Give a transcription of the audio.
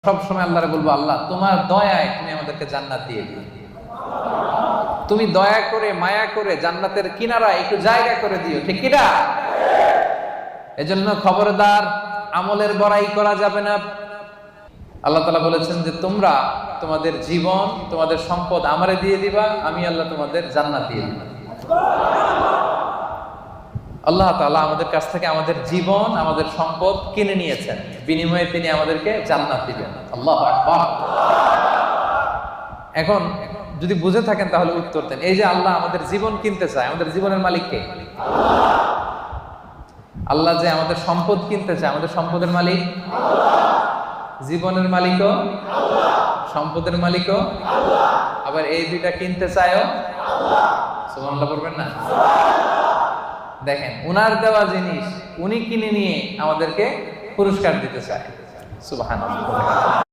সবসময় আল্লাহরে বলবো, আল্লাহ তোমার দয়ায় তুমি আমাদেরকে জান্নাত দিয়ে দিও, তুমি দয়া করে মায়া করে জান্নাতের কিনারা একটু জায়গা করে দিও, ঠিক কিনা? এজন্য খবরদার আমলের বড়াই করা যাবে না। আল্লাহ তাআলা বলেছেন যে তোমরা তোমাদের জীবন তোমাদের সম্পদ আমারে দিয়ে দিবা, আমি আল্লাহ তোমাদের জান্নাত দিয়ে দিব। আল্লাহ তাআলা আমাদের কাছ থেকে আমাদের জীবন আমাদের সম্পদ কিনে নিয়েছেন, বিনিময়ে তিনি আমাদেরকে জান্নাত দিবেন। আল্লাহু আকবার। এখন যদি বুঝে থাকেন তাহলে উত্তর দেন। এই যে আল্লাহ আমাদের জীবন কিনতে চায়, আমাদের জীবনের মালিক কে? আল্লাহ যে আমাদের সম্পদ কিনতে চায়, আমাদের সম্পদের মালিক জীবনের মালিকও সম্পদের মালিকও আবার এই দুইটা কিনতে চায়ও। সুবহানাল্লাহ বলবেন না? দেখেন, উনার দেওয়া জিনিস উনি কিনে নিয়ে আমাদেরকে পুরস্কার দিতে চায়। সুবহানাল্লাহ।